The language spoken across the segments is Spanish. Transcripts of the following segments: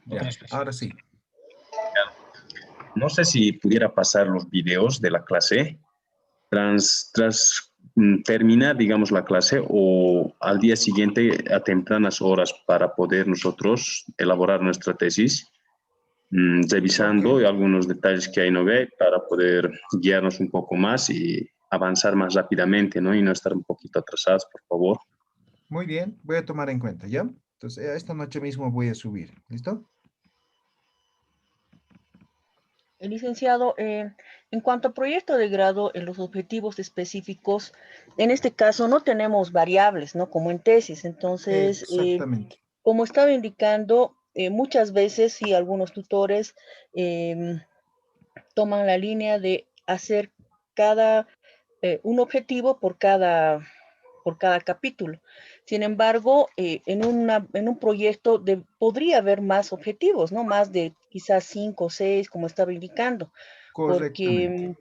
Ya, ahora sí. No sé si pudiera pasar los videos de la clase tras terminar, digamos, la clase o al día siguiente a tempranas horas para poder nosotros elaborar nuestra tesis, Ok. revisando algunos detalles que ahí no ve para poder guiarnos un poco más y avanzar más rápidamente, ¿no? Y no estar un poquito atrasados, por favor. Muy bien, voy a tomar en cuenta, ¿ya? Entonces, esta noche mismo voy a subir, ¿listo? Licenciado, en cuanto a proyecto de grado, en los objetivos específicos, en este caso no tenemos variables, ¿no? Como en tesis. Entonces, Exactamente. como estaba indicando, muchas veces sí, algunos tutores toman la línea de hacer cada, un objetivo por cada capítulo. Sin embargo, en un proyecto podría haber más objetivos, ¿no? Más de quizás 5 o 6, como estaba indicando, porque Correctamente.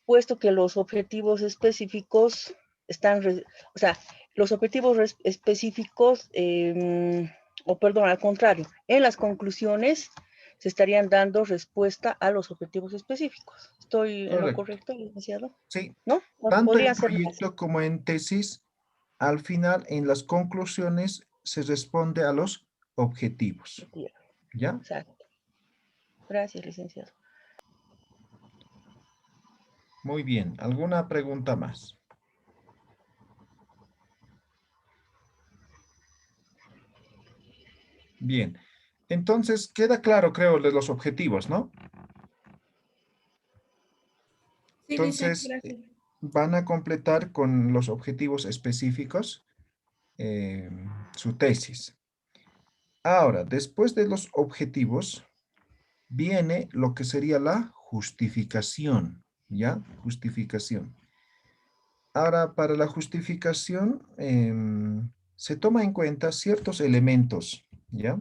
puesto que los objetivos específicos o sea, los objetivos específicos, o perdón, al contrario, en las conclusiones se estarían dando respuesta a los objetivos específicos. ¿Estoy en lo Correcto. correcto, licenciado? Sí, ¿No? tanto en Podrían ser más. proyecto como en tesis, al final, en las conclusiones, se responde a los objetivos, ¿ya? Exacto. Gracias, licenciado. Muy bien, ¿alguna pregunta más? Bien, entonces queda claro, creo, los objetivos, ¿no? Sí, dice, Entonces, gracias. van a completar con los objetivos específicos su tesis. Ahora, después de los objetivos, viene lo que sería la justificación, ¿ya? Justificación. Ahora, para la justificación, se toma en cuenta ciertos elementos, ¿ya?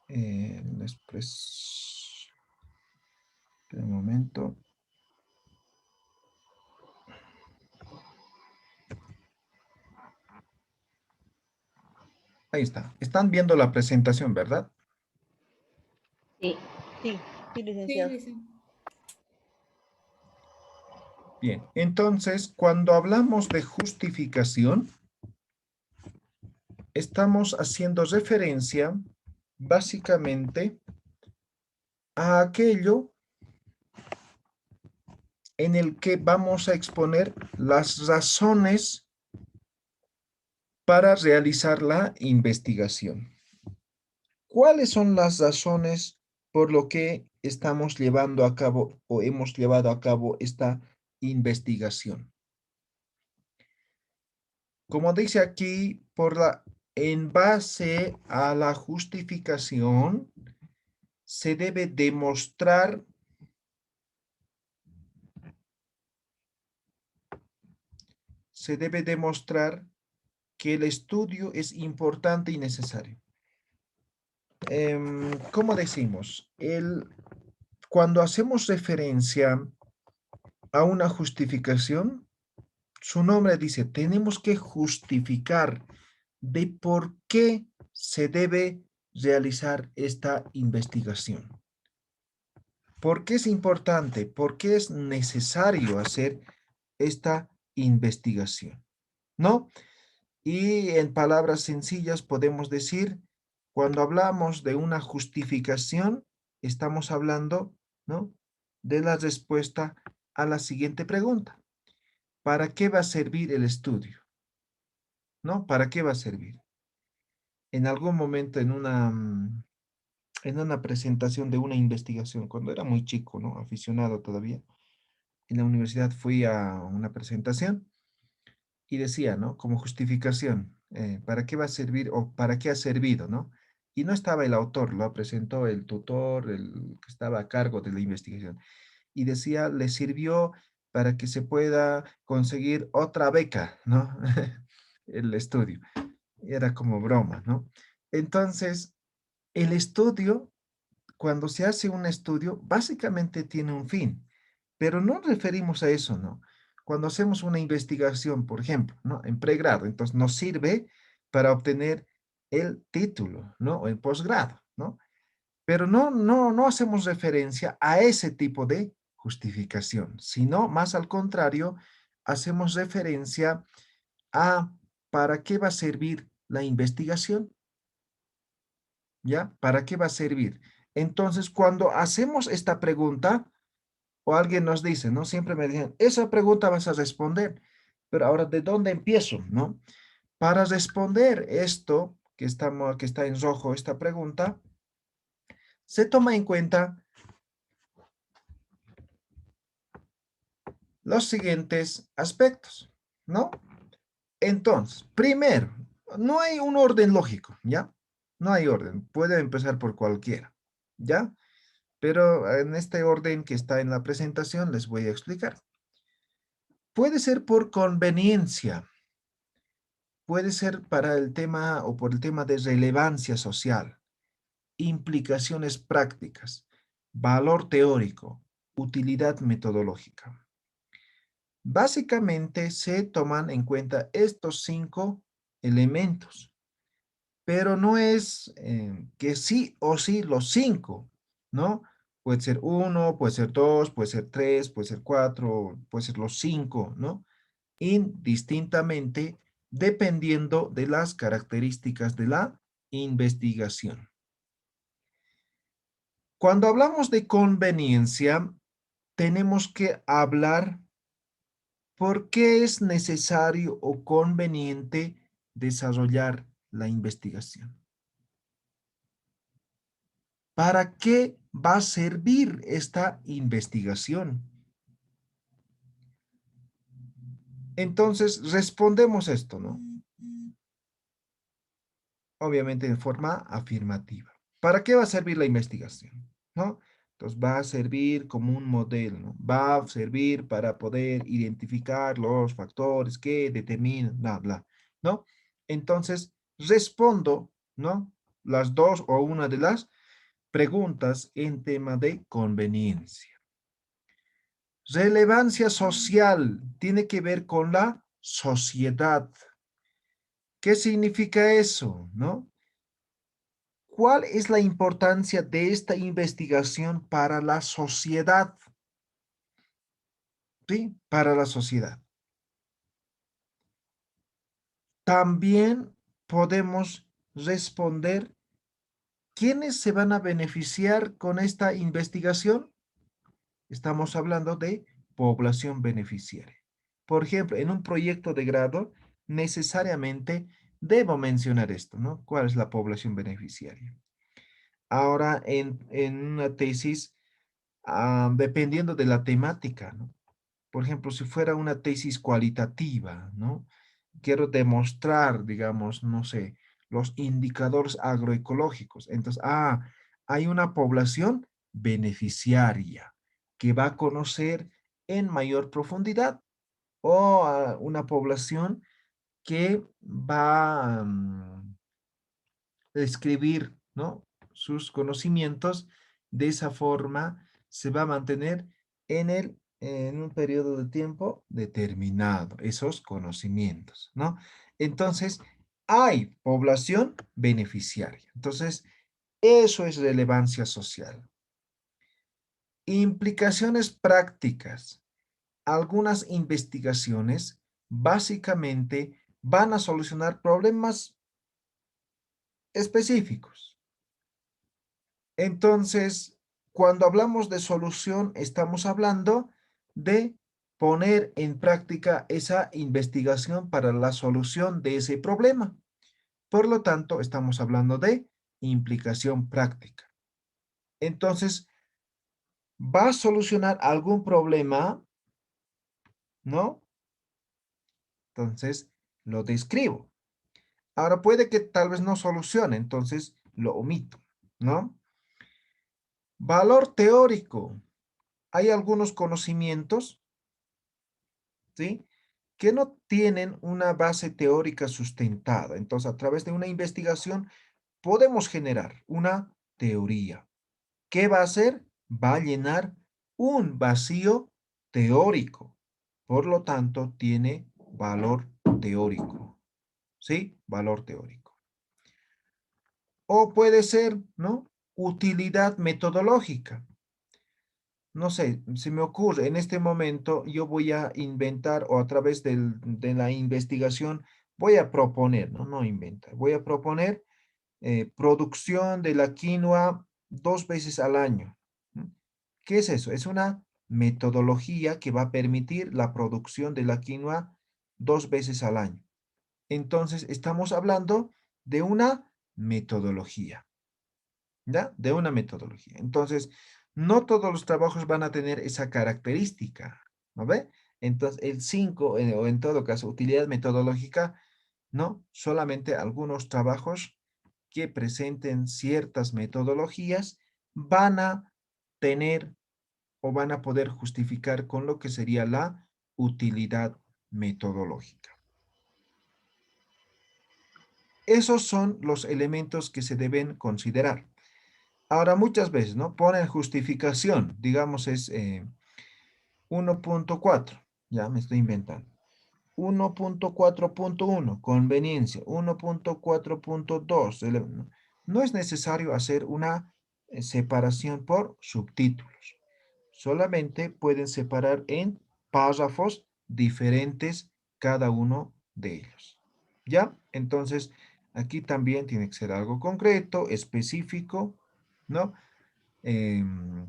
Después, espera un momento. Ahí está. Están viendo la presentación, ¿verdad? Sí, sí, Sí, licenciado. dice. Bien, entonces, cuando hablamos de justificación, estamos haciendo referencia básicamente a aquello en el que vamos a exponer las razones para realizar la investigación. ¿Cuáles son las razones por lo que estamos llevando a cabo o hemos llevado a cabo esta investigación? Como dice aquí, en base a la justificación, se debe demostrar que el estudio es importante y necesario. ¿Cómo decimos? Cuando hacemos referencia a una justificación, su nombre dice, tenemos que justificar de por qué se debe realizar esta investigación. ¿Por qué es importante? ¿Por qué es necesario hacer esta investigación? ¿No? Y en palabras sencillas podemos decir, cuando hablamos de una justificación, estamos hablando, ¿no? De la respuesta a la siguiente pregunta. ¿Para qué va a servir el estudio? ¿No? ¿Para qué va a servir? En algún momento en una presentación de una investigación, cuando era muy chico, ¿no? Aficionado todavía, en la universidad fui a una presentación y decía, ¿no? Como justificación, ¿para qué va a servir o para qué ha servido, ¿no? Y no estaba el autor, lo presentó el tutor, el que estaba a cargo de la investigación. Y decía, le sirvió para que se pueda conseguir otra beca, ¿no? El estudio. Era como broma, ¿no? Entonces, el estudio, cuando se hace un estudio, básicamente tiene un fin, pero no referimos a eso, ¿no? Cuando hacemos una investigación, por ejemplo, ¿no? En pregrado, entonces nos sirve para obtener el título, ¿no? O el posgrado, ¿no? Pero no hacemos referencia a ese tipo de justificación, sino más al contrario, hacemos referencia a para qué va a servir la investigación, ¿ya? ¿Para qué va a servir? Entonces, cuando hacemos esta pregunta, o alguien nos dice, ¿no? Siempre me dicen, esa pregunta vas a responder, pero ahora, ¿de dónde empiezo, no? Para responder esto que está en rojo, esta pregunta, se toma en cuenta los siguientes aspectos, ¿no? Entonces, primero, no hay un orden lógico, ¿ya? No hay orden, puede empezar por cualquiera, ¿ya? Pero en este orden que está en la presentación les voy a explicar. Puede ser por conveniencia, puede ser para el tema o por el tema de relevancia social, implicaciones prácticas, valor teórico, utilidad metodológica. Básicamente se toman en cuenta estos 5 elementos, pero no es que sí o sí los 5, ¿no? Puede ser 1, puede ser 2, puede ser 3, puede ser 4, puede ser los 5, ¿no? Indistintamente, dependiendo de las características de la investigación. Cuando hablamos de conveniencia, tenemos que hablar por qué es necesario o conveniente desarrollar la investigación. ¿Para qué va a servir esta investigación? Entonces, respondemos esto, ¿no? Obviamente de forma afirmativa. ¿Para qué va a servir la investigación? ¿No? Entonces va a servir como un modelo, ¿no? Va a servir para poder identificar los factores que determinan, bla, bla, ¿no? Entonces respondo, ¿no? Las dos o una de las preguntas en tema de conveniencia. Relevancia social tiene que ver con la sociedad. ¿Qué significa eso, no? ¿Cuál es la importancia de esta investigación para la sociedad? ¿Sí? Para la sociedad. También podemos responder, ¿quiénes se van a beneficiar con esta investigación? Estamos hablando de población beneficiaria. Por ejemplo, en un proyecto de grado, necesariamente debo mencionar esto, ¿no? ¿Cuál es la población beneficiaria? Ahora, en una tesis, dependiendo de la temática, ¿no? Por ejemplo, si fuera una tesis cualitativa, ¿no? Quiero demostrar, digamos, no sé, los indicadores agroecológicos. Entonces, hay una población beneficiaria que va a conocer en mayor profundidad o una población que va a escribir, ¿no? Sus conocimientos, de esa forma se va a mantener en un periodo de tiempo determinado, esos conocimientos, ¿no? Entonces, hay población beneficiaria. Entonces, eso es relevancia social. Implicaciones prácticas. Algunas investigaciones básicamente van a solucionar problemas específicos. Entonces, cuando hablamos de solución, estamos hablando de poner en práctica esa investigación para la solución de ese problema. Por lo tanto, estamos hablando de implicación práctica. Entonces, ¿va a solucionar algún problema? ¿No? Entonces, lo describo. Ahora puede que tal vez no solucione, entonces lo omito, ¿no? Valor teórico. Hay algunos conocimientos, ¿sí? Que no tienen una base teórica sustentada. Entonces, a través de una investigación podemos generar una teoría. ¿Qué va a hacer? Va a llenar un vacío teórico. Por lo tanto, tiene valor teórico. ¿Sí? Valor teórico. O puede ser, ¿no? Utilidad metodológica. No sé, se me ocurre, en este momento yo voy a inventar o a través de la investigación voy a proponer, no, no inventar, voy a proponer producción de la quinoa 2 veces al año. ¿No? ¿Qué es eso? Es una metodología que va a permitir la producción de la quinoa 2 veces al año. Entonces, estamos hablando de una metodología. ¿Ya? De una metodología. Entonces, no todos los trabajos van a tener esa característica, ¿no ve? Entonces, el 5, o en todo caso, utilidad metodológica, no, solamente algunos trabajos que presenten ciertas metodologías van a tener o van a poder justificar con lo que sería la utilidad metodológica. Esos son los elementos que se deben considerar. Ahora, muchas veces, ¿no? Ponen justificación, digamos es 1.4, ya me estoy inventando. 1.4.1, conveniencia. 1.4.2, ¿no? No es necesario hacer una separación por subtítulos. Solamente pueden separar en párrafos diferentes cada uno de ellos. ¿Ya? Entonces, aquí también tiene que ser algo concreto, específico, ¿no? Em,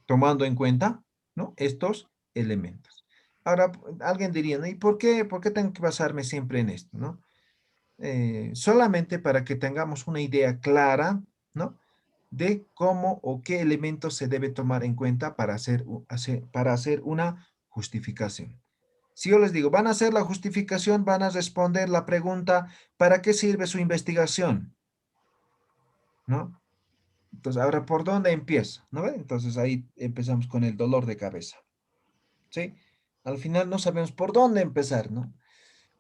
tomando en cuenta, ¿no? Estos elementos. Ahora, alguien diría, ¿no? ¿Y por qué tengo que basarme siempre en esto, ¿no? Solamente para que tengamos una idea clara, ¿no? De cómo o qué elementos se debe tomar en cuenta para hacer una justificación. Si yo les digo, van a hacer la justificación, van a responder la pregunta, ¿para qué sirve su investigación? ¿No? Entonces, ahora, ¿por dónde empiezo? ¿No ve? Entonces, ahí empezamos con el dolor de cabeza, ¿sí? Al final no sabemos por dónde empezar, ¿no?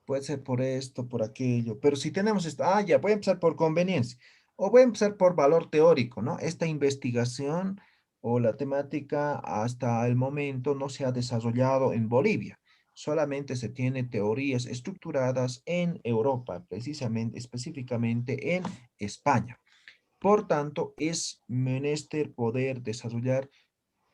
Puede ser por esto, por aquello, pero si tenemos esto, ya, voy a empezar por conveniencia, o voy a empezar por valor teórico, ¿no? Esta investigación o la temática hasta el momento no se ha desarrollado en Bolivia, solamente se tiene teorías estructuradas en Europa, precisamente, específicamente en España. Por tanto, es menester poder desarrollar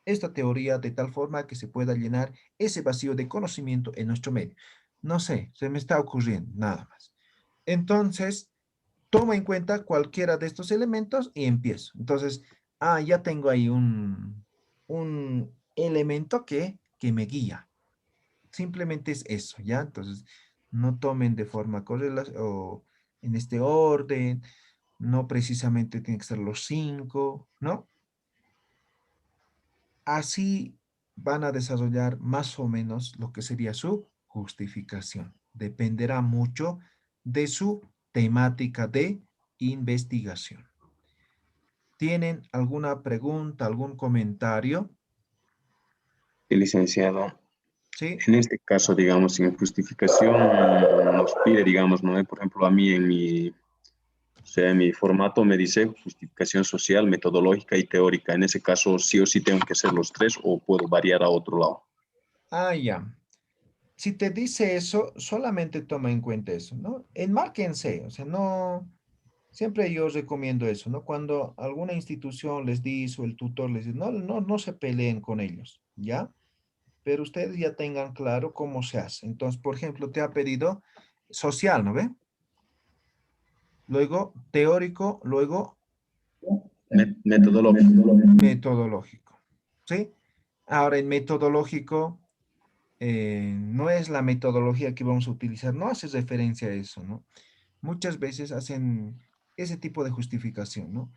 esta teoría de tal forma que se pueda llenar ese vacío de conocimiento en nuestro medio. No sé, se me está ocurriendo nada más. Entonces, toma en cuenta cualquiera de estos elementos y empiezo. Entonces, ya tengo ahí un elemento que me guía. Simplemente es eso, ¿ya? Entonces, no tomen de forma correlacionada o en este orden, no precisamente tienen que ser los 5, ¿no? Así van a desarrollar más o menos lo que sería su justificación. Dependerá mucho de su temática de investigación. ¿Tienen alguna pregunta, algún comentario? Sí, licenciado. Sí. En este caso, digamos, en justificación nos pide, digamos, ¿no? Por ejemplo, a mí o sea, en mi formato me dice justificación social, metodológica y teórica. En ese caso, sí o sí tengo que hacer los tres o puedo variar a otro lado. Ya. Si te dice eso, solamente toma en cuenta eso, ¿no? Enmárquense, o sea, no, siempre yo recomiendo eso, ¿no? Cuando alguna institución les dice o el tutor les dice, no se peleen con ellos, ¿ya? Pero ustedes ya tengan claro cómo se hace. Entonces, por ejemplo, te ha pedido social, ¿no ve? Luego teórico, luego Metodológico. metodológico, ¿sí? Ahora, en metodológico, no es la metodología que vamos a utilizar, no hace referencia a eso, ¿no? Muchas veces hacen ese tipo de justificación, ¿no?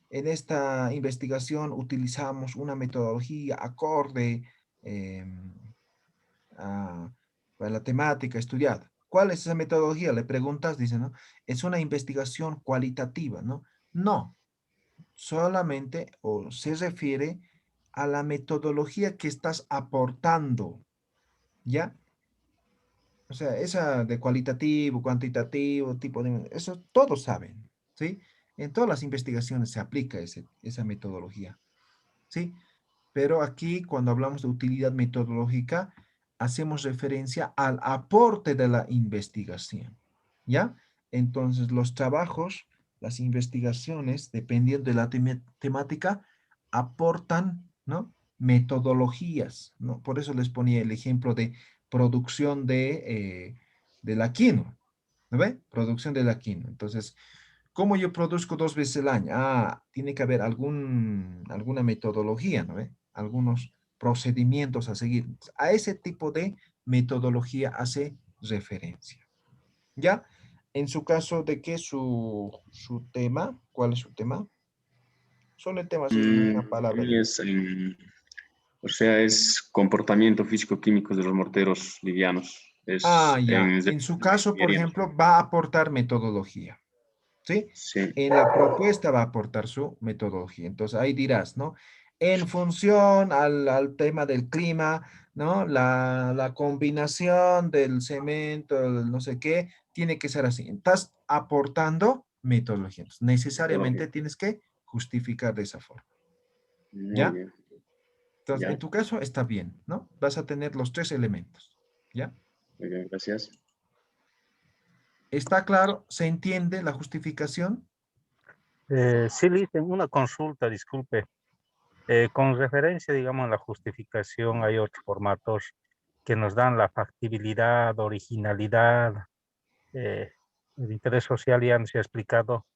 En esta investigación utilizamos una metodología acorde a, a la temática estudiada. ¿Cuál es esa metodología? Le preguntas, dice, ¿no? Es una investigación cualitativa, ¿no? No, solamente o se refiere a la metodología que estás aportando, ¿ya? O sea, esa de cualitativo, cuantitativo, tipo de... Eso todos saben, ¿sí? En todas las investigaciones se aplica esa metodología, ¿sí? Pero aquí, cuando hablamos de utilidad metodológica, hacemos referencia al aporte de la investigación, ¿ya? Entonces, los trabajos las investigaciones, dependiendo de la temática, aportan, ¿no? Metodologías, ¿no? Por eso les ponía el ejemplo de producción de la quinoa, ¿no ve? Producción de la quinoa. Entonces, ¿cómo yo produzco 2 veces al año? Ah, tiene que haber alguna metodología, ¿no ve? Algunos procedimientos a seguir. A ese tipo de metodología hace referencia. ¿Ya? En su caso, ¿de qué su tema? ¿Cuál es su tema? Solo el tema, así en una palabra. Y es, o sea, es comportamiento físico-químico de los morteros livianos. Ah, Es ya. en En su caso, por ingeniería. ejemplo, va a aportar metodología. ¿Sí? Sí, En la propuesta va a aportar su metodología. Entonces ahí dirás, ¿no? En función al tema del clima, ¿no? La combinación del cemento, del no sé qué, tiene que ser así. Estás aportando metodología. Entonces, metodología. necesariamente tienes que justificar de esa forma. Muy ¿Ya? bien. Entonces, en Ya, tu caso está bien, ¿no? Vas a tener los 3 elementos. ¿Ya? muy bien, gracias. ¿Está claro? ¿Se entiende la justificación? Sí, Liz, tengo una consulta, disculpe. Con referencia, digamos, a la justificación, hay otros formatos que nos dan la factibilidad, originalidad, eh, el interés social ya se ha explicado.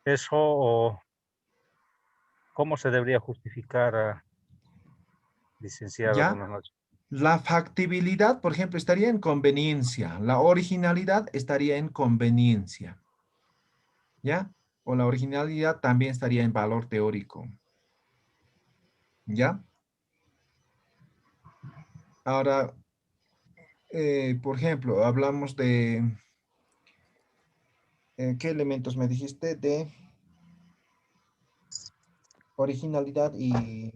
Eso, o ¿cómo se debería justificar, licenciado? ¿Ya? Buenas noches. La factibilidad, por ejemplo, estaría en conveniencia. La originalidad estaría en conveniencia. ¿Ya? O la originalidad también estaría en valor teórico. ¿Ya? Ahora, por ejemplo, hablamos de... ¿qué elementos me dijiste? De originalidad y...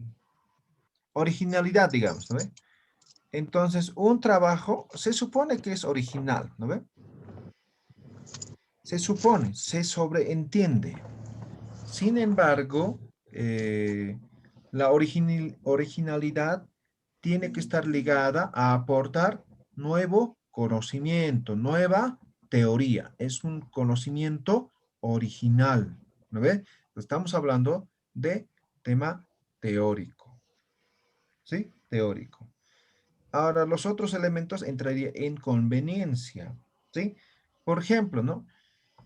Originalidad, digamos, ¿no ve? Entonces, un trabajo se supone que es original, ¿no ve? Se supone, se sobreentiende. Sin embargo, la originalidad tiene que estar ligada a aportar nuevo conocimiento, nueva teoría. Es un conocimiento original, ¿no ve? Estamos hablando de tema teórico, ¿sí? Teórico. Ahora, los otros elementos entrarían en conveniencia, ¿sí? Por ejemplo, ¿no?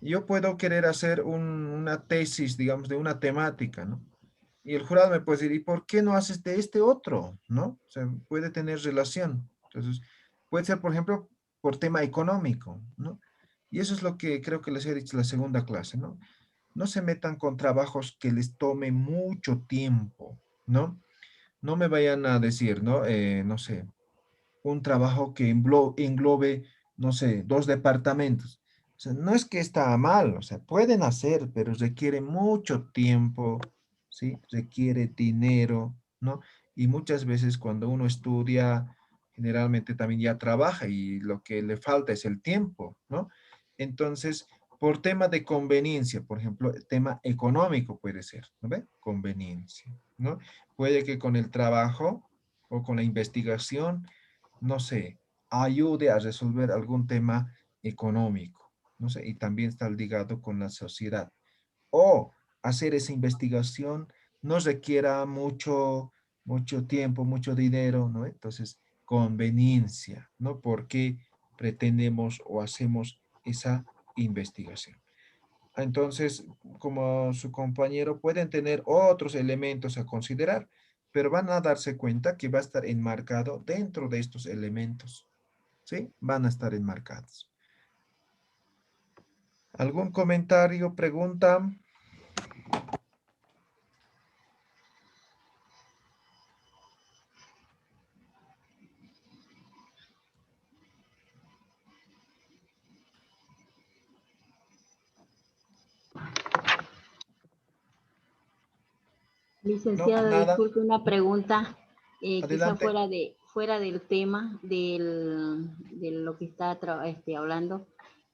Yo puedo querer hacer una tesis, digamos, de una temática, ¿no? Y el jurado me puede decir, ¿y por qué no haces de este otro? ¿No? O sea, puede tener relación. Entonces, puede ser, por ejemplo, por tema económico, ¿no? Y eso es lo que creo que les he dicho en la segunda clase, ¿no? No se metan con trabajos que les tome mucho tiempo, ¿no? No me vayan a decir, ¿no? No sé, un trabajo que englobe, no sé, 2 departamentos. O sea, no es que está mal, o sea, pueden hacer, pero requiere mucho tiempo, ¿sí? Requiere dinero, ¿no? Y muchas veces cuando uno estudia, generalmente también ya trabaja y lo que le falta es el tiempo, ¿no? Entonces, por tema de conveniencia, por ejemplo, el tema económico puede ser, ¿no ve? Conveniencia, ¿no? Puede que con el trabajo o con la investigación no sé, ayude a resolver algún tema económico, no sé, y también está ligado con la sociedad. O hacer esa investigación no requiera mucho tiempo, mucho dinero, ¿no? Entonces, conveniencia, ¿no? Porque pretendemos o hacemos esa investigación. Entonces, como su compañero, pueden tener otros elementos a considerar, pero van a darse cuenta que va a estar enmarcado dentro de estos elementos, ¿sí? Van a estar enmarcados. ¿Algún comentario, pregunta? No, Licenciado, nada. disculpe una pregunta, quizá Adelante. fuera del tema de lo que está hablando.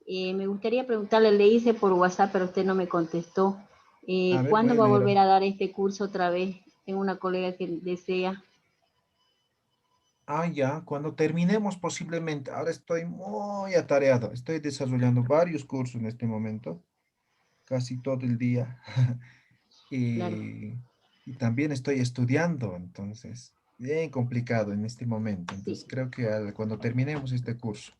Me gustaría preguntarle, le hice por WhatsApp, pero usted no me contestó. A ver, voy ¿Cuándo a va a leer. volver a dar este curso otra vez? Tengo una colega que desea. Ah, ya, cuando terminemos posiblemente. Ahora estoy muy atareado. Estoy desarrollando varios cursos en este momento. casi todo el día. Claro. Y también estoy estudiando, entonces, bien complicado en este momento. Entonces, Sí. creo que cuando terminemos este curso,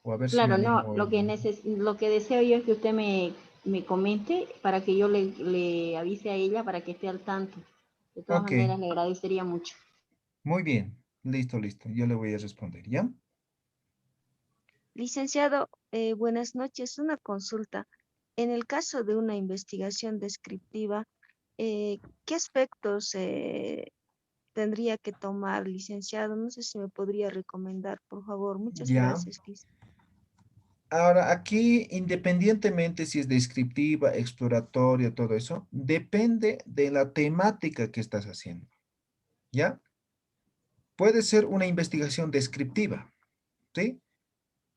o a ver si me Claro, no, animo. lo que deseo yo es que usted me comente para que yo le avise a ella para que esté al tanto. De todas Ok, maneras, le agradecería mucho. muy bien. Listo, listo. Yo le voy a responder, ¿ya? Licenciado, buenas noches. Una consulta. En el caso de una investigación descriptiva, ¿qué aspectos tendría que tomar, licenciado? No sé si me podría recomendar, por favor. Muchas Ya. gracias, Ahora, aquí, independientemente si es descriptiva, exploratoria, todo eso, depende de la temática que estás haciendo, ¿ya? Puede ser una investigación descriptiva, ¿sí?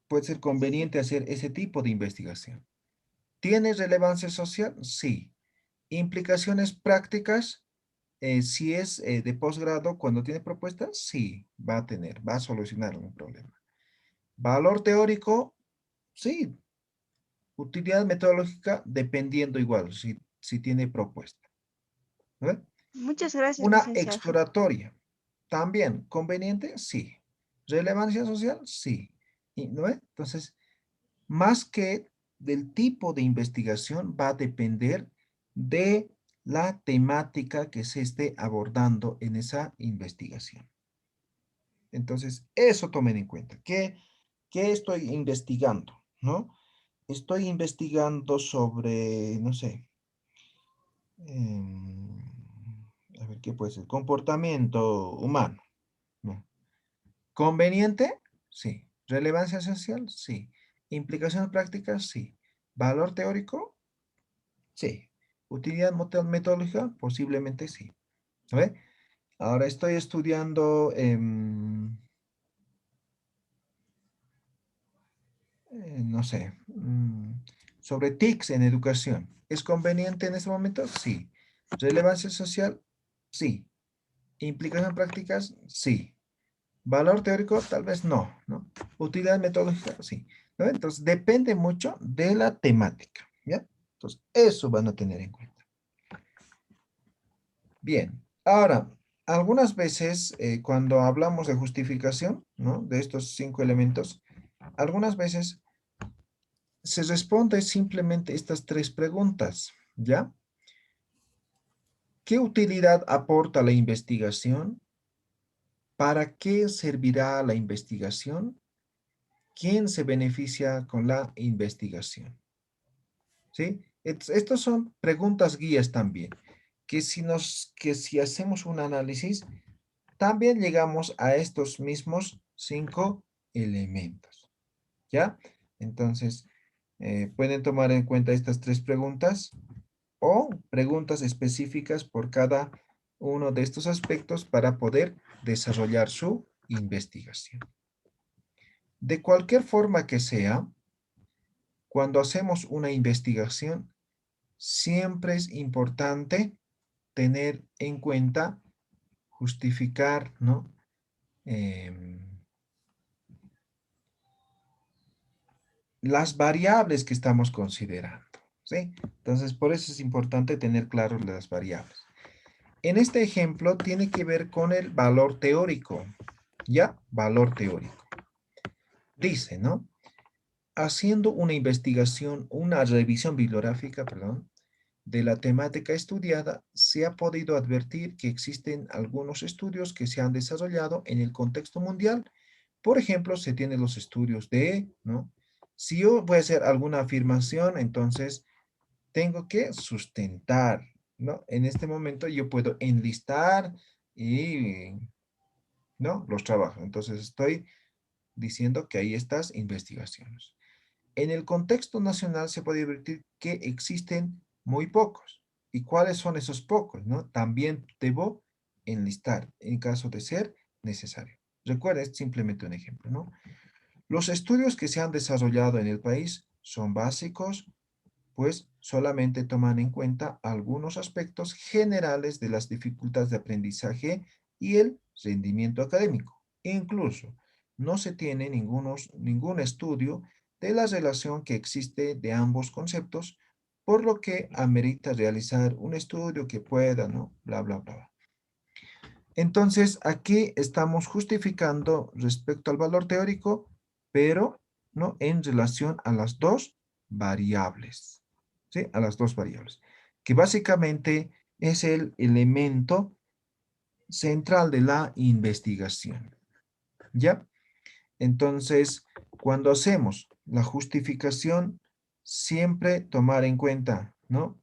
Puede ser conveniente hacer ese tipo de investigación. ¿Tiene relevancia social? Sí. ¿Implicaciones prácticas? Si es de posgrado, cuando tiene propuestas, sí, va a tener, va a solucionar un problema. ¿Valor teórico? Sí. Utilidad metodológica, dependiendo igual, si tiene propuesta. ¿No? Muchas gracias, Una licenciado. exploratoria, también, ¿conveniente? Sí. ¿Relevancia social? Sí. ¿No? Entonces, más que del tipo de investigación, va a depender de la temática que se esté abordando en esa investigación. Entonces, eso tomen en cuenta. ¿Qué estoy investigando? ¿No? Estoy investigando sobre, no sé, em, a ver, ¿qué puede ser? Comportamiento humano, ¿no? ¿Conveniente? Sí. ¿Relevancia social? Sí. ¿Implicaciones prácticas? Sí. ¿Valor teórico? Sí. ¿Utilidad metodológica? Posiblemente sí. ¿Ve? Ahora estoy estudiando, no sé, sobre TICs en educación. ¿Es conveniente en ese momento? Sí. ¿Relevancia social? Sí. ¿Implicaciones prácticas? Sí. ¿Valor teórico? Tal vez no, ¿no? ¿Utilidad metodológica? Sí. ¿No? Entonces, depende mucho de la temática, ¿ya? Entonces, eso van a tener en cuenta. Bien. Ahora, algunas veces cuando hablamos de justificación, ¿no? De estos 5 elementos, algunas veces se responde simplemente estas 3 preguntas, ¿ya? ¿Qué utilidad aporta la investigación? ¿Para qué servirá la investigación? ¿Quién se beneficia con la investigación? ¿Sí? Estos son preguntas guías también, que si hacemos un análisis, también llegamos a estos mismos 5 elementos, ¿ya? Entonces, pueden tomar en cuenta estas 3 preguntas o preguntas específicas por cada uno de estos aspectos para poder desarrollar su investigación. De cualquier forma que sea, cuando hacemos una investigación, siempre es importante tener en cuenta, justificar, ¿no? Las variables que estamos considerando, ¿sí? Entonces, por eso es importante tener claro las variables. En este ejemplo, tiene que ver con el valor teórico, ¿ya? Valor teórico. Dice, ¿no? Haciendo una investigación, una revisión bibliográfica, perdón, de la temática estudiada, se ha podido advertir que existen algunos estudios que se han desarrollado en el contexto mundial. Por ejemplo, se tienen los estudios de, ¿no? Si yo voy a hacer alguna afirmación, entonces tengo que sustentar, ¿no? En este momento yo puedo enlistar y, ¿no? Los trabajos. Entonces estoy diciendo que hay estas investigaciones. En el contexto nacional se puede advertir que existen muy pocos. ¿Y cuáles son esos pocos? ¿No? También debo enlistar en caso de ser necesario. Recuerda, es simplemente un ejemplo, ¿no? Los estudios que se han desarrollado en el país son básicos, pues solamente toman en cuenta algunos aspectos generales de las dificultades de aprendizaje y el rendimiento académico. Incluso no se tiene ningún estudio de la relación que existe de ambos conceptos por lo que amerita realizar un estudio que pueda, ¿no? Bla, bla, bla. Entonces, aquí estamos justificando respecto al valor teórico, pero, ¿no? En relación a las dos variables, ¿sí? A las dos variables, que básicamente es el elemento central de la investigación, ¿ya? Entonces, cuando hacemos la justificación, siempre tomar en cuenta, ¿no?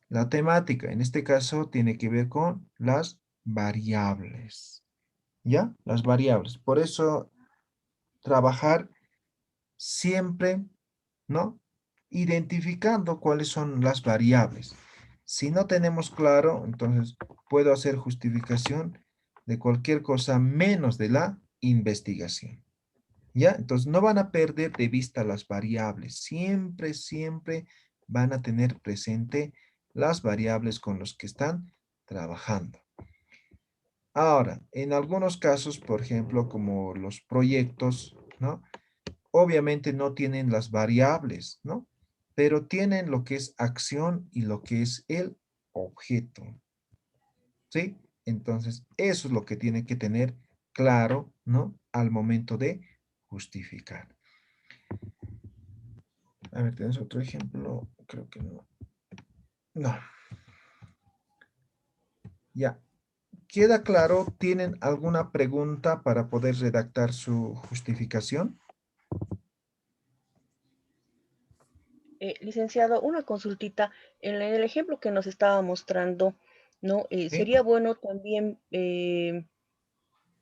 La temática, en este caso, tiene que ver con las variables, ¿ya? Las variables. Por eso, trabajar siempre, ¿no? Identificando cuáles son las variables. Si no tenemos claro, entonces puedo hacer justificación de cualquier cosa menos de la investigación. ¿Ya? Entonces no van a perder de vista las variables. Siempre, siempre van a tener presente las variables con las que están trabajando. Ahora, en algunos casos, por ejemplo, como los proyectos, ¿no? Obviamente no tienen las variables, ¿no? Pero tienen lo que es acción y lo que es el objeto, ¿sí? Entonces, eso es lo que tiene que tener claro, ¿no? Al momento de justificar. A ver, ¿tienes otro ejemplo? Creo que no. No. Ya. ¿Queda claro? ¿Tienen alguna pregunta para poder redactar su justificación? Licenciado, una consultita. En el ejemplo que nos estaba mostrando, ¿no? Sí, Sería bueno también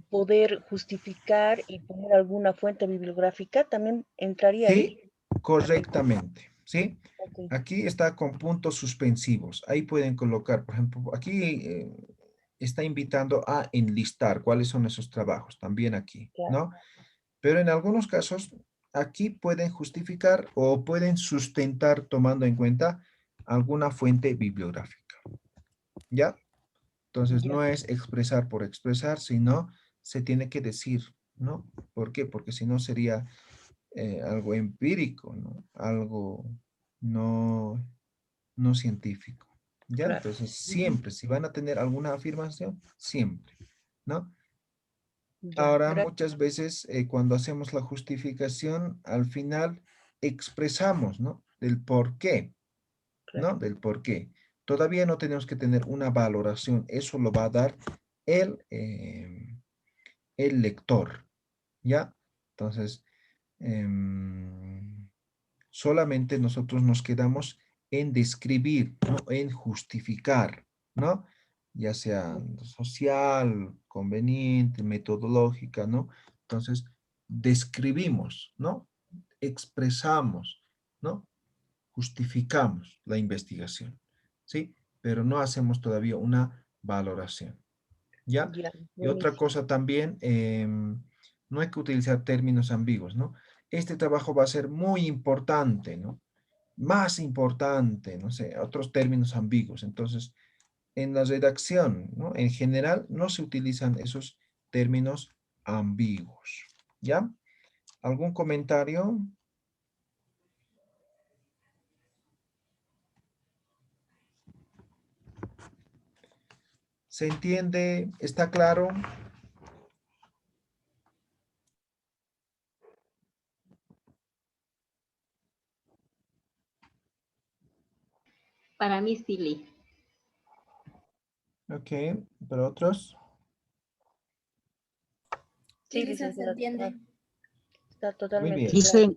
poder justificar y poner alguna fuente bibliográfica, también entraría ahí. sí, correctamente. ¿Sí? Ok, Aquí está con puntos suspensivos. Ahí pueden colocar, por ejemplo, aquí está invitando a enlistar cuáles son esos trabajos, también aquí, claro. ¿no? Pero en algunos casos, aquí pueden justificar o pueden sustentar tomando en cuenta alguna fuente bibliográfica, ¿ya? Entonces, Ya, no es expresar por expresar, sino se tiene que decir, ¿no? ¿Por qué? Porque si no sería algo empírico, ¿no? Algo no, no científico, ¿ya? claro. Entonces, Ujú. siempre, si van a tener alguna afirmación, siempre, ¿no? Ya, Ahora, gracias. muchas veces, cuando hacemos la justificación, al final expresamos, ¿no? Del por qué, Claro. ¿no? Del por qué. Todavía no tenemos que tener una valoración, eso lo va a dar el lector, ¿ya? Entonces, em, solamente nosotros nos quedamos en describir, ¿no? En justificar, ¿no? Ya sea social, conveniente, metodológica, ¿no? Entonces, describimos, ¿no? Expresamos, ¿no? Justificamos la investigación, ¿sí? Pero no hacemos todavía una valoración, ¿ya? Ya, Y otra buenísimo. cosa también, no hay que utilizar términos ambiguos, ¿no? Este trabajo va a ser muy importante, ¿no? Más importante, no sé, otros términos ambiguos. Entonces, en la redacción, ¿no? En general, no se utilizan esos términos ambiguos, ¿ya? ¿Algún comentario? ¿Se entiende? ¿Está claro? Para mí sí, Liz. Ok, ¿para otros? Sí, Sí, Lisa, se licenciada, entiende. está Muy totalmente bien. claro.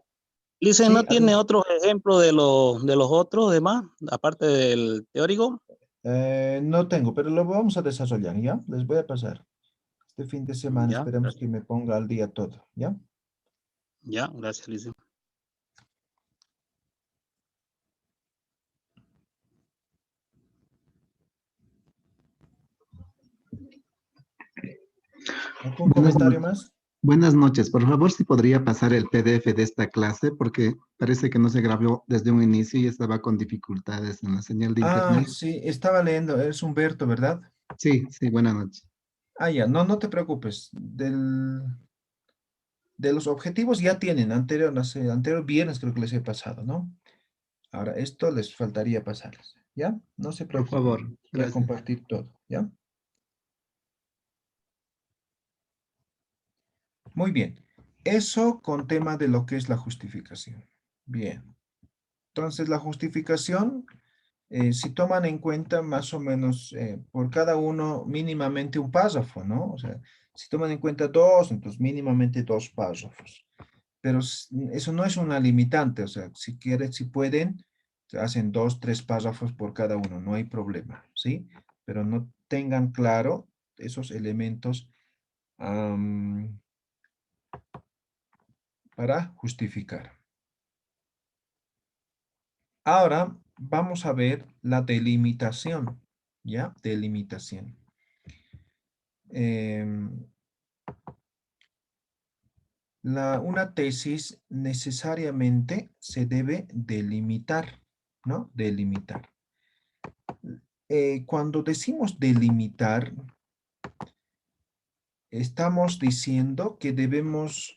Listen, Sí, ¿no tiene otro ejemplo de los otros demás, aparte del teórico? no tengo, pero lo vamos a desarrollar, ¿ya? Les voy a pasar. Este fin de semana Ya, esperemos que me ponga al día todo, ¿ya? ya, gracias, Listen. ¿Algún Buenas comentario noches. más? Buenas noches. Por favor, si podría pasar el PDF de esta clase, porque parece que no se grabó desde un inicio y estaba con dificultades en la señal de Ah, internet. sí, estaba leyendo, es Humberto, ¿verdad? Sí, sí, buenas noches. Ah, ya, no, no te preocupes. De los objetivos ya tienen, anterior viernes creo que les he pasado, ¿no? Ahora, esto les faltaría pasarles, ¿ya? No se Por preocupen. favor, Voy a gracias. compartir todo, ¿ya? Muy bien. Eso con tema de lo que es la justificación. Bien. Entonces, la justificación, si toman en cuenta más o menos por cada uno mínimamente un párrafo, ¿no? O sea, si toman en cuenta dos, entonces mínimamente dos párrafos. Pero eso no es una limitante, o sea, si quieren, si pueden, hacen dos, tres párrafos por cada uno, no hay problema, ¿sí? Pero no tengan claro esos elementos para justificar. Ahora vamos a ver la delimitación, ¿ya? Delimitación. Una tesis necesariamente se debe delimitar, ¿no? Delimitar. Cuando decimos delimitar, estamos diciendo que debemos,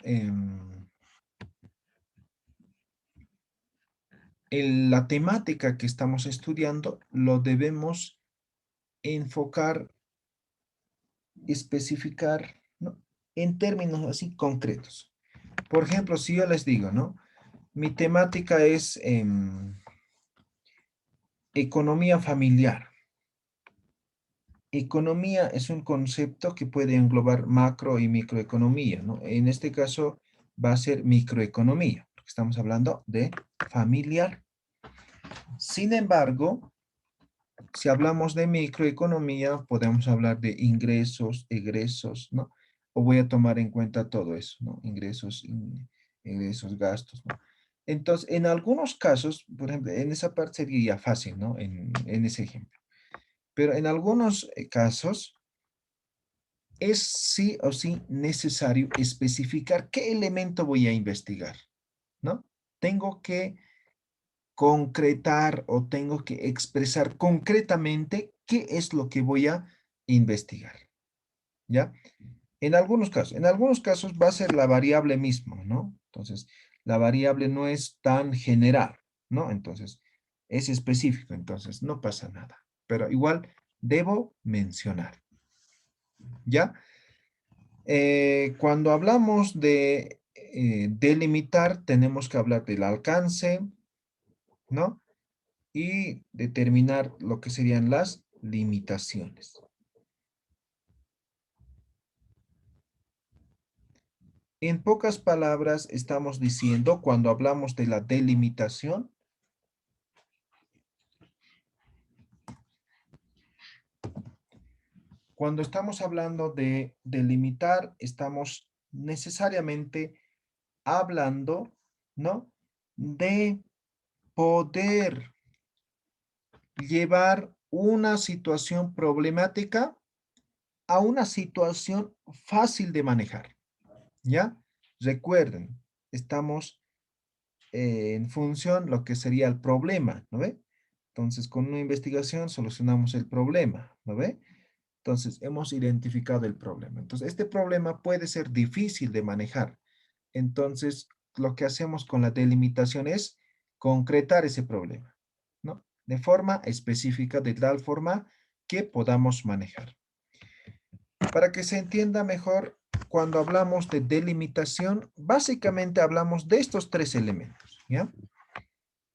la temática que estamos estudiando, lo debemos enfocar, especificar, ¿no? En términos así concretos. Por ejemplo, si yo les digo, ¿no? Mi temática es economía familiar. Economía es un concepto que puede englobar macro y microeconomía, ¿no? En este caso va a ser microeconomía, porque estamos hablando de familiar. Sin embargo, si hablamos de microeconomía, podemos hablar de ingresos, egresos, ¿no? O voy a tomar en cuenta todo eso, ¿no? Ingresos, egresos, gastos, ¿no? Entonces, en algunos casos, por ejemplo, en esa parte sería fácil, ¿no? En ese ejemplo. Pero en algunos casos, es sí o sí necesario especificar qué elemento voy a investigar, ¿no? Tengo que concretar o tengo que expresar concretamente qué es lo que voy a investigar, ¿ya? En algunos casos va a ser la variable misma, ¿no? Entonces, la variable no es tan general, ¿no? Entonces, es específico, entonces no pasa nada. Pero igual debo mencionar, ¿ya? Cuando hablamos de delimitar, tenemos que hablar del alcance, ¿no? Y determinar lo que serían las limitaciones. En pocas palabras, estamos diciendo, cuando hablamos de la delimitación, cuando estamos hablando de delimitar, estamos necesariamente hablando, ¿no? De poder llevar una situación problemática a una situación fácil de manejar, ¿ya? Recuerden, estamos en función lo que sería el problema, ¿no ve? Entonces, con una investigación solucionamos el problema, ¿no ve? Entonces, hemos identificado el problema. Entonces, este problema puede ser difícil de manejar. Entonces, lo que hacemos con la delimitación es concretar ese problema, ¿no? De forma específica, de tal forma que podamos manejar. Para que se entienda mejor, cuando hablamos de delimitación, básicamente hablamos de estos tres elementos, ¿ya?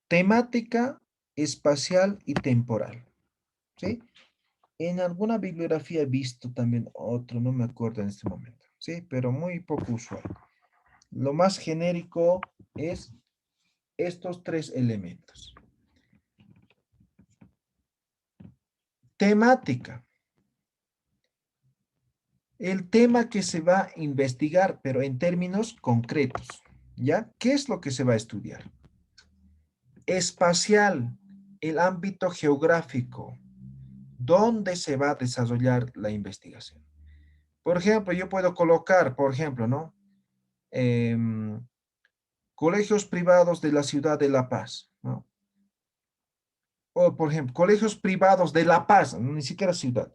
Temática, espacial y temporal, ¿sí? En alguna bibliografía he visto también otro, no me acuerdo en este momento, ¿sí? Pero muy poco usual. Lo más genérico es estos tres elementos. Temática. El tema que se va a investigar, pero en términos concretos, ¿ya? ¿Qué es lo que se va a estudiar? Espacial, el ámbito geográfico, ¿dónde se va a desarrollar la investigación? Por ejemplo, yo puedo colocar, por ejemplo, ¿no? Colegios privados de la ciudad de La Paz, ¿no? O, por ejemplo, colegios privados de La Paz, ni siquiera ciudad.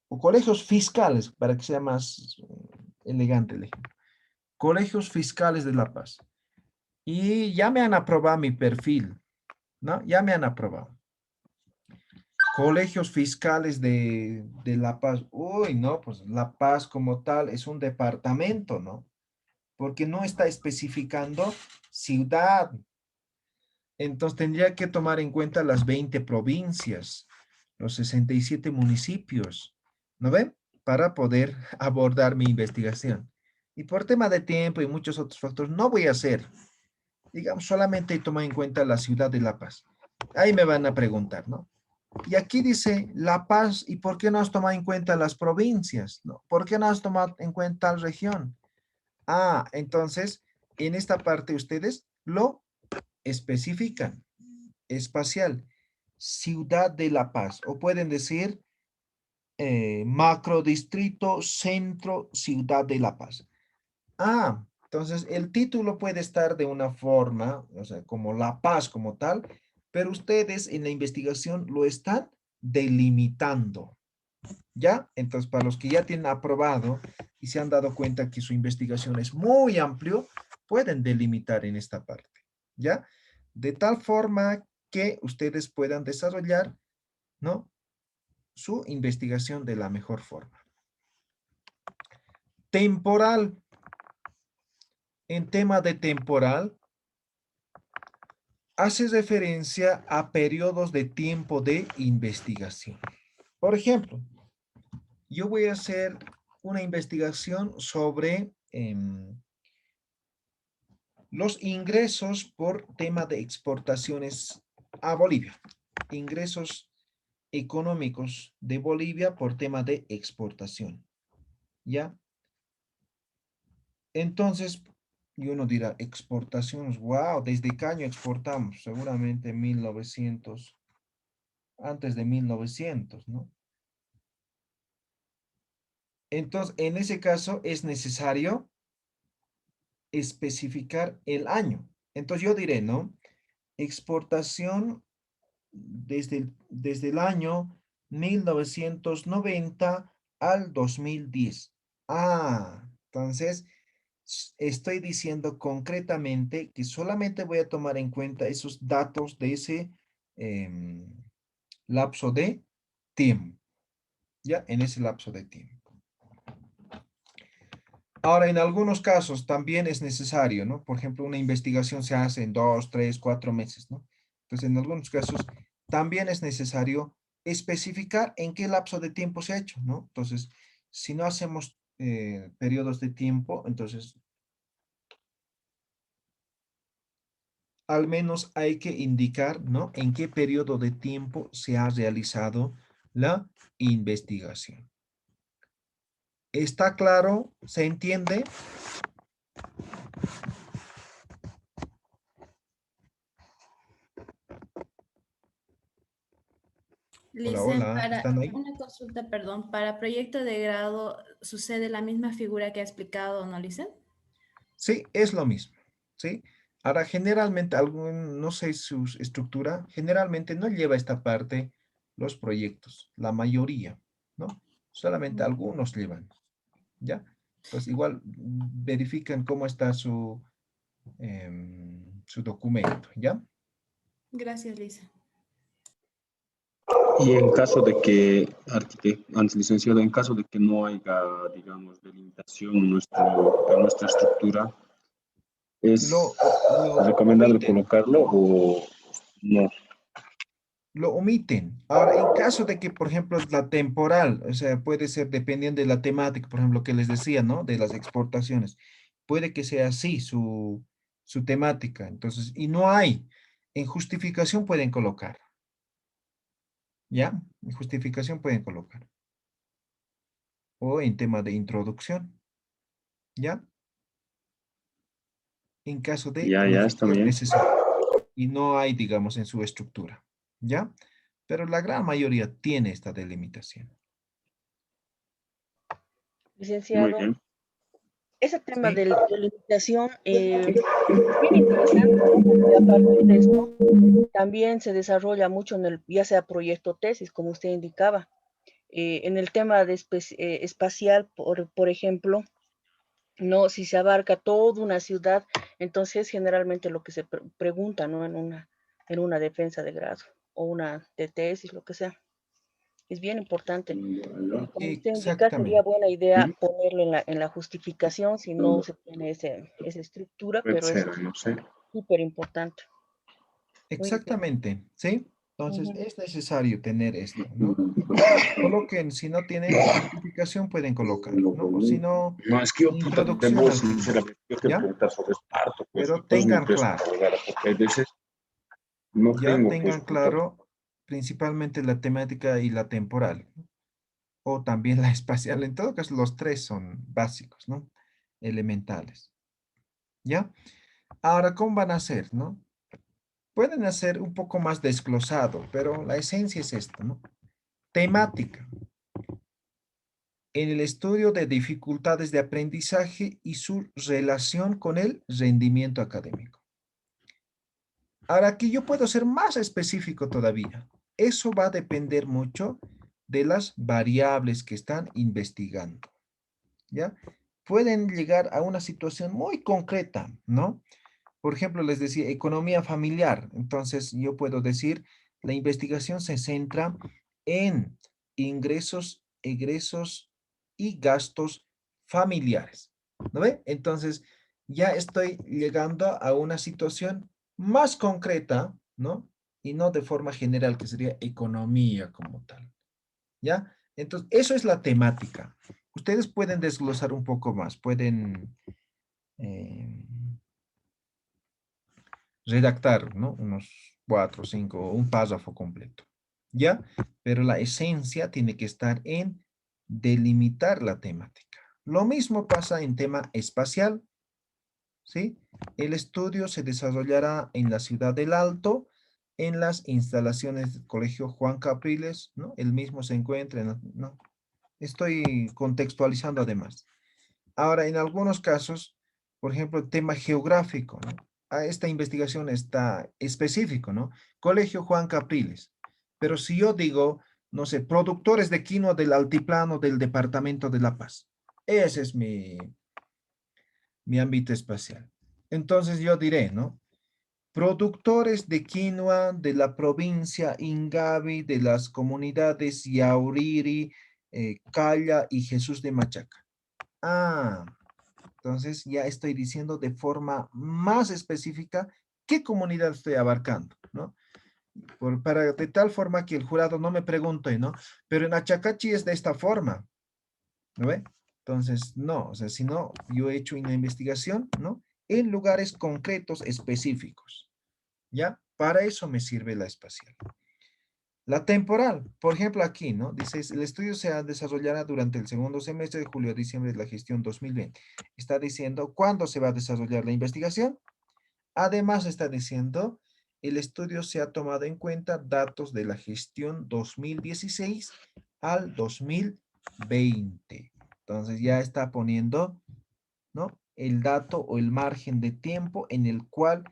O colegios fiscales, para que sea más elegante el ejemplo. Colegios fiscales de La Paz. Y ya me han aprobado mi perfil, ¿no? Ya me han aprobado. Colegios fiscales de La Paz. Uy, no, pues La Paz como tal es un departamento, ¿no? Porque no está especificando ciudad. Entonces tendría que tomar en cuenta las 20 provincias, los 67 municipios, ¿no ven? Para poder abordar mi investigación. Y por tema de tiempo y muchos otros factores, no voy a hacer, digamos, solamente tomar en cuenta la ciudad de La Paz. Ahí me van a preguntar, ¿no? Y aquí dice La Paz, ¿y por qué no has tomado en cuenta las provincias? ¿No? ¿Por qué no has tomado en cuenta la región? Ah, entonces, en esta parte ustedes lo especifican. Espacial, Ciudad de La Paz, o pueden decir macrodistrito, centro, Ciudad de La Paz. Ah, entonces el título puede estar de una forma, o sea, como La Paz como tal, pero ustedes en la investigación lo están delimitando, ¿ya? Entonces, para los que ya tienen aprobado y se han dado cuenta que su investigación es muy amplio, pueden delimitar en esta parte, ¿ya? De tal forma que ustedes puedan desarrollar, ¿no? Su investigación de la mejor forma. Temporal. En tema de temporal, hace referencia a periodos de tiempo de investigación. Por ejemplo, yo voy a hacer una investigación sobre los ingresos por tema de exportaciones a Bolivia. Ingresos económicos de Bolivia por tema de exportación. ¿Ya? Entonces, y uno dirá, exportaciones, wow, ¿desde qué año exportamos? Seguramente 1900, antes de 1900, ¿no? Entonces, en ese caso es necesario especificar el año. Entonces yo diré, ¿no? Exportación desde el año 1990 al 2010. Ah, entonces estoy diciendo concretamente que solamente voy a tomar en cuenta esos datos de ese lapso de tiempo. ¿Ya? En ese lapso de tiempo. Ahora, en algunos casos también es necesario, ¿no? Por ejemplo, una investigación se hace en 2, 3, 4 meses, ¿no? Entonces, en algunos casos también es necesario especificar en qué lapso de tiempo se ha hecho, ¿no? Entonces, si no hacemos periodos de tiempo, entonces al menos hay que indicar, ¿no? En qué periodo de tiempo se ha realizado la investigación. ¿Está claro? ¿Se entiende? Hola, Licen, hola, para ¿están ahí? una consulta, perdón, para proyecto de grado, ¿sucede la misma figura que ha explicado, no, Licen? Sí, es lo mismo, ¿sí? Ahora, generalmente, no sé su estructura, generalmente no lleva esta parte los proyectos, la mayoría, ¿no? Solamente algunos llevan, ¿ya? Entonces, igual verifican cómo está su documento, ¿ya? Gracias, Licen. Y en caso de que, antes licenciado, en caso de que no haya, digamos, delimitación en nuestra estructura, ¿es Lo recomendable omiten. colocarlo o no? Lo omiten. Ahora, en caso de que, por ejemplo, es la temporal, o sea, puede ser dependiendo de la temática, por ejemplo, que les decía, ¿no? De las exportaciones. Puede que sea así su temática. Entonces, y no hay. En justificación pueden colocar. ¿Ya? En justificación pueden colocar. O en tema de introducción. ¿Ya? En caso de Ya, ya, está bien. necesario. Y no hay, digamos, en su estructura. ¿Ya? Pero la gran mayoría tiene esta delimitación. Muy Licenciado, bien. ese tema Sí. de la limitación es bien interesante, ¿no? Porque a partir de esto también se desarrolla mucho en el, ya sea proyecto tesis, como usted indicaba. En el tema de espacial, por ejemplo, no, si se abarca toda una ciudad, entonces generalmente lo que se pregunta, ¿no? en una defensa de grado o una de tesis, lo que sea. Es bien importante. Como usted indica, sería Exactamente. buena idea ponerlo en la justificación si no se tiene esa estructura, pero es No sé. súper importante. Muy bien. Exactamente, ¿sí? Entonces, Ujú. es necesario tener esto, ¿no? Coloquen, si no tienen justificación, pueden colocar, ¿no? O si no, No, es que yo, puta, de introducción vos, al final, sinceramente, yo te ¿ya? preguntar sobre parto, pues, Pero entonces me tengan cuesta claro, abogada, porque a veces no ya tengo, pues, tengan puta, claro principalmente la temática y la temporal, ¿no? O también la espacial. En todo caso, los tres son básicos, ¿no? Elementales, ¿ya? Ahora, ¿cómo van a hacer, no? Pueden hacer un poco más desglosado, pero la esencia es esto, ¿no? Temática. En el estudio de dificultades de aprendizaje y su relación con el rendimiento académico. Ahora aquí yo puedo ser más específico todavía. Eso va a depender mucho de las variables que están investigando, ¿ya? Pueden llegar a una situación muy concreta, ¿no? Por ejemplo, les decía economía familiar. Entonces, yo puedo decir, la investigación se centra en ingresos, egresos y gastos familiares. ¿No ve? Entonces, ya estoy llegando a una situación más concreta, ¿no? Y no de forma general, que sería economía como tal. ¿Ya? Entonces, eso es la temática. Ustedes pueden desglosar un poco más, pueden redactar, ¿no? Unos 4, 5, un párrafo completo, ¿ya? Pero la esencia tiene que estar en delimitar la temática. Lo mismo pasa en tema espacial, ¿sí? El estudio se desarrollará en la ciudad del Alto, en las instalaciones del Colegio Juan Capriles, ¿no? El mismo se encuentra en, ¿no? Estoy contextualizando además. Ahora, en algunos casos, por ejemplo, el tema geográfico, ¿no? Esta investigación está específico, ¿no? Colegio Juan Capriles. Pero si yo digo, no sé, productores de quinoa del altiplano del departamento de La Paz, ese es mi ámbito espacial. Entonces yo diré, ¿no? Productores de quinoa de la provincia Ingavi, de las comunidades Yauriri, Calla y Jesús de Machaca. Ah, entonces ya estoy diciendo de forma más específica qué comunidad estoy abarcando, ¿no? Para de tal forma que el jurado no me pregunte, ¿no? Pero en Achacachi es de esta forma, ¿no ve? Entonces, no, o sea, si no, yo he hecho una investigación, ¿no? En lugares concretos específicos, ¿ya? Para eso me sirve la espacial. La temporal, por ejemplo, aquí, ¿no? Dice, el estudio se desarrollará durante el segundo semestre de julio a diciembre de la gestión 2020. Está diciendo cuándo se va a desarrollar la investigación. Además, está diciendo, el estudio se ha tomado en cuenta datos de la gestión 2016 al 2020. Entonces, ya está poniendo, ¿no? El dato o el margen de tiempo en el cual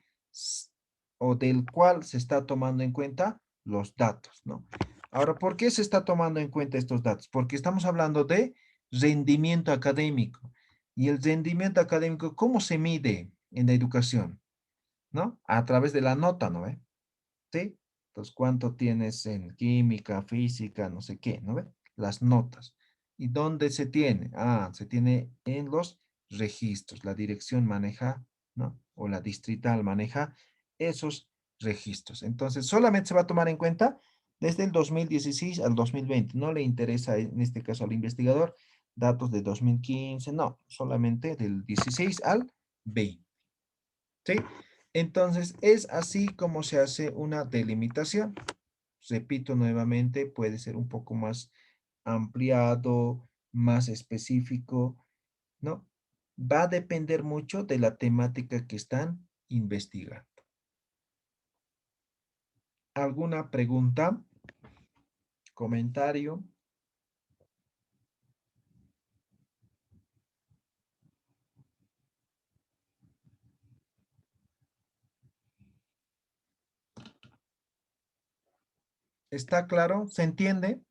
o del cual se está tomando en cuenta los datos, ¿no? Ahora, ¿por qué se está tomando en cuenta estos datos? Porque estamos hablando de rendimiento académico. Y el rendimiento académico, ¿cómo se mide en la educación? ¿No? A través de la nota, ¿no ve? ¿Sí? Entonces, ¿cuánto tienes en química, física, no sé qué, ¿no ve? Las notas. ¿Y dónde se tiene? Ah, se tiene en los registros. La dirección maneja, ¿no? O la distrital maneja esos registros. Entonces, solamente se va a tomar en cuenta desde el 2016 al 2020. No le interesa, en este caso al investigador, datos de 2015, no, solamente del 16 al 20. ¿Sí? Entonces, es así como se hace una delimitación. Repito nuevamente, puede ser un poco más ampliado, más específico, ¿no? Va a depender mucho de la temática que están investigando. ¿Alguna pregunta? ¿Comentario? ¿Está claro? ¿Se entiende?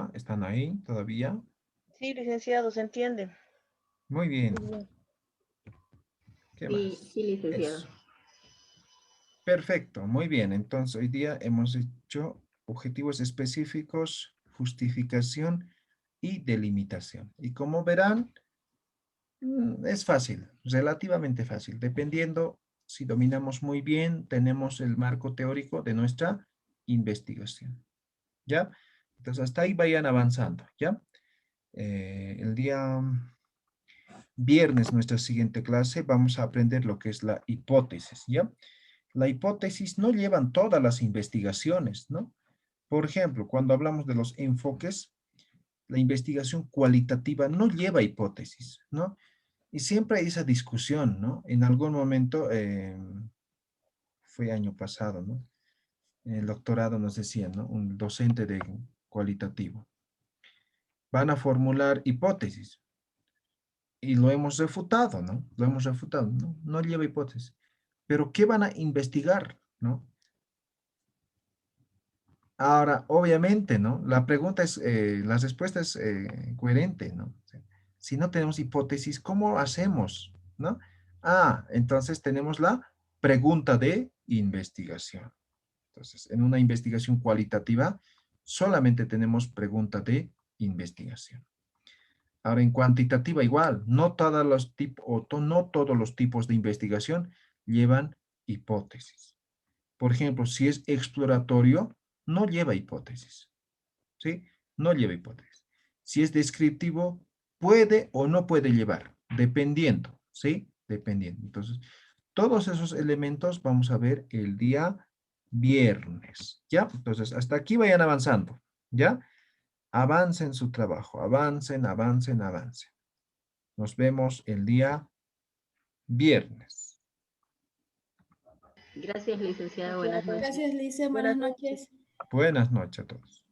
¿Ya? ¿Están ahí todavía? Sí, licenciado, se entiende. Muy bien. Muy bien. ¿Qué Sí, más? sí, licenciado. Eso. Perfecto, muy bien. Entonces, hoy día hemos hecho objetivos específicos, justificación y delimitación. Y como verán, es fácil, relativamente fácil, dependiendo si dominamos muy bien, tenemos el marco teórico de nuestra investigación. ¿Ya? Entonces, hasta ahí vayan avanzando, ¿ya? El día viernes, nuestra siguiente clase, vamos a aprender lo que es la hipótesis, ¿ya? La hipótesis no llevan todas las investigaciones, ¿no? Por ejemplo, cuando hablamos de los enfoques, la investigación cualitativa no lleva hipótesis, ¿no? Y siempre hay esa discusión, ¿no? En algún momento, fue año pasado, ¿no? En el doctorado nos decían, ¿no? Un docente de cualitativo. Van a formular hipótesis. Y lo hemos refutado, ¿no? Lo hemos refutado, ¿no? No lleva hipótesis. Pero ¿qué van a investigar, ¿no? Ahora, obviamente, ¿no? La pregunta es, la respuesta es coherente, ¿no? Si no tenemos hipótesis, ¿cómo hacemos, ¿no? Ah, entonces tenemos la pregunta de investigación. Entonces, en una investigación cualitativa, solamente tenemos pregunta de investigación. Ahora, en cuantitativa igual, no todos los tipos, no todos los tipos de investigación llevan hipótesis. Por ejemplo, si es exploratorio, no lleva hipótesis, ¿sí? No lleva hipótesis. Si es descriptivo, puede o no puede llevar, dependiendo, ¿sí? Dependiendo. Entonces, todos esos elementos vamos a ver el día viernes, ¿ya? Entonces, hasta aquí vayan avanzando, ¿ya? Avancen su trabajo, avancen, avancen, avancen. Nos vemos el día viernes. Gracias, licenciada. Buenas noches. Gracias, Lice. Buenas Buenas noches. noches. Buenas noches a todos.